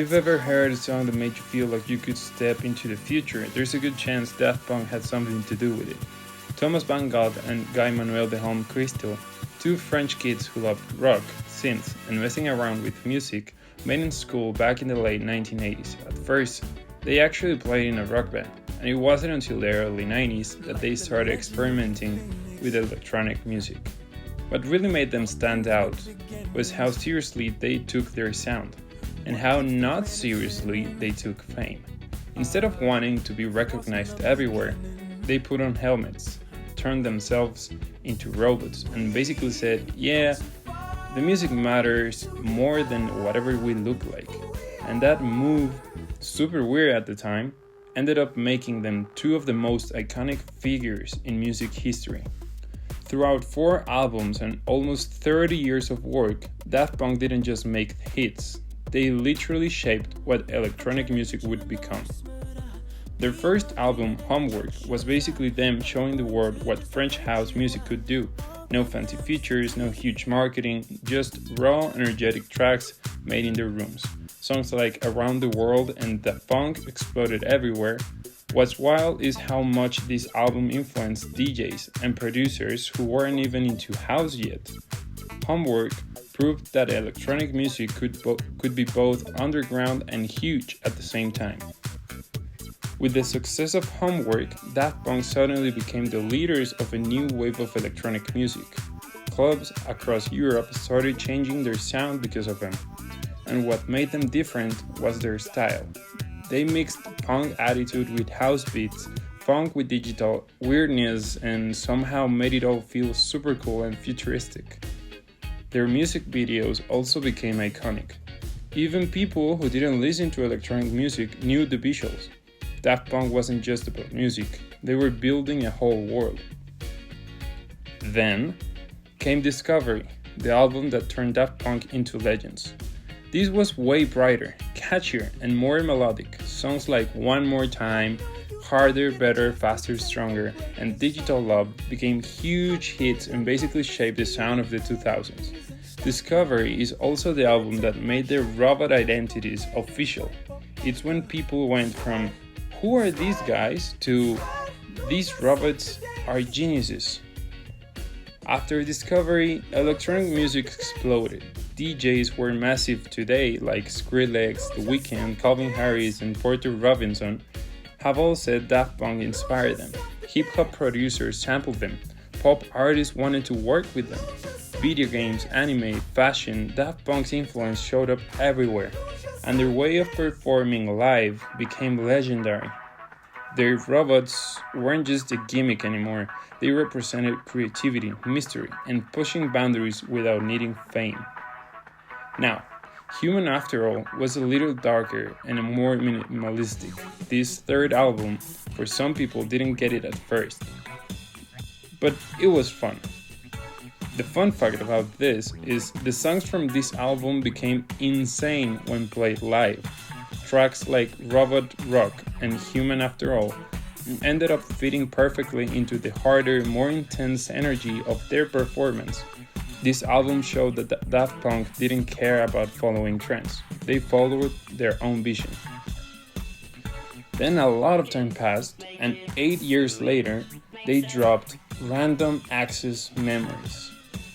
you've ever heard a song that made you feel like you could step into the future, there's a good chance Daft Punk had something to do with it. Thomas Van Gogh and Guy Manuel de Holm Christel, two French kids who loved rock, synths, and messing around with music, met in school back in the late 1980s. At first, they actually played in a rock band, and it wasn't until the early 90s that they started experimenting with electronic music. What really made them stand out was how seriously they took their sound, and how not seriously they took fame. Instead of wanting to be recognized everywhere, they put on helmets, turned themselves into robots, and basically said, yeah, the music matters more than whatever we look like. And that move, super weird at the time, ended up making them two of the most iconic figures in music history. Throughout 4 albums and almost 30 years of work, Daft Punk didn't just make hits, they literally shaped what electronic music would become. Their first album, Homework, was basically them showing the world what French house music could do. No fancy features, no huge marketing, just raw, energetic tracks made in their rooms. Songs like Around the World and The Funk exploded everywhere. What's wild is how much this album influenced DJs and producers who weren't even into house yet. Homework proved that electronic music could be both underground and huge at the same time. With the success of Homework, Daft Punk suddenly became the leaders of a new wave of electronic music. Clubs across Europe started changing their sound because of them, and what made them different was their style. They mixed punk attitude with house beats, funk with digital weirdness, and somehow made it all feel super cool and futuristic. Their music videos also became iconic. Even people who didn't listen to electronic music knew the visuals. Daft Punk wasn't just about music, they were building a whole world. Then came Discovery, the album that turned Daft Punk into legends. This was way brighter, catchier, and more melodic. Songs like One More Time, Harder, Better, Faster, Stronger, and Digital Love became huge hits and basically shaped the sound of the 2000s. Discovery is also the album that made their robot identities official. It's when people went from "Who are these guys?" to "These robots are geniuses." After Discovery, electronic music exploded. DJs were massive today, like Skrillex, The Weeknd, Calvin Harris, and Porter Robinson, have all said Daft Punk inspired them. Hip-hop producers sampled them. Pop artists wanted to work with them. Video games, anime, fashion, Daft Punk's influence showed up everywhere, and their way of performing live became legendary. Their robots weren't just a gimmick anymore, they represented creativity, mystery, and pushing boundaries without needing fame. Now, Human After All was a little darker and more minimalistic. This third album, for some people, didn't get it at first, but it was fun. The fun fact about this is the songs from this album became insane when played live. Tracks like Robot Rock and Human After All ended up fitting perfectly into the harder, more intense energy of their performance. This album showed that Daft Punk didn't care about following trends. They followed their own vision. Then a lot of time passed, and 8 years later, they dropped Random Access Memories,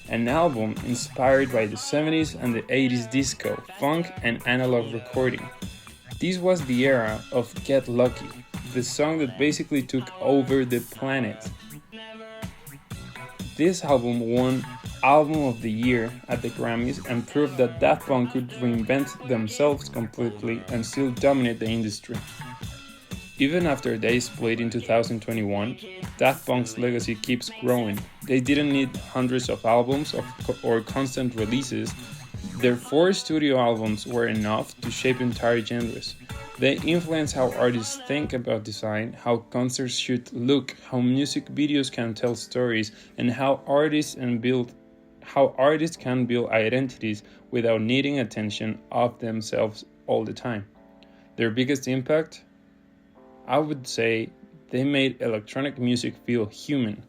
an album inspired by the 70s and the 80s disco, funk, and analog recording. This was the era of Get Lucky, the song that basically took over the planet. This album won Album of the Year at the Grammys and proved that Daft Punk could reinvent themselves completely and still dominate the industry. Even after they split in 2021, Daft Punk's legacy keeps growing. They didn't need hundreds of albums or constant releases. Their 4 studio albums were enough to shape entire genres. They influence how artists think about design, how concerts should look, how music videos can tell stories, and how artists can build identities without needing attention of themselves all the time. Their biggest impact? I would say they made electronic music feel human,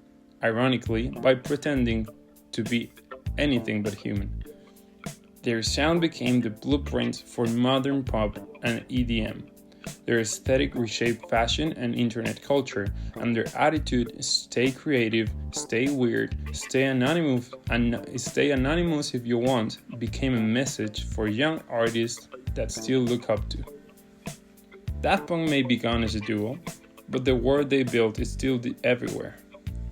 ironically by pretending to be anything but human. Their sound became the blueprint for modern pop and EDM. Their aesthetic reshaped fashion and internet culture, and their attitude stay creative, stay weird, stay anonymous if you want became a message for young artists that still look up to. Daft Punk may be gone as a duo, but the world they built is still everywhere.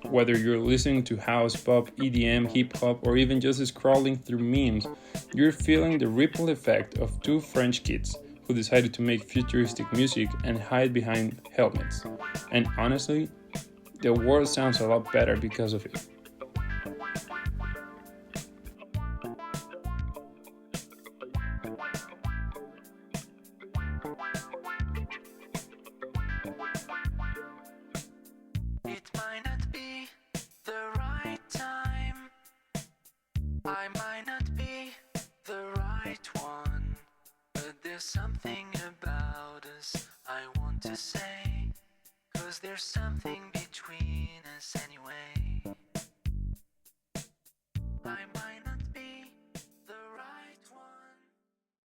Whether you're listening to house, pop, EDM, hip hop, or even just scrolling through memes, you're feeling the ripple effect of two French kids who decided to make futuristic music and hide behind helmets. And honestly, the world sounds a lot better because of it. It might not be the right time. I might not be the right one. But there's something about us I want to say. 'Cause there's something between us anyway.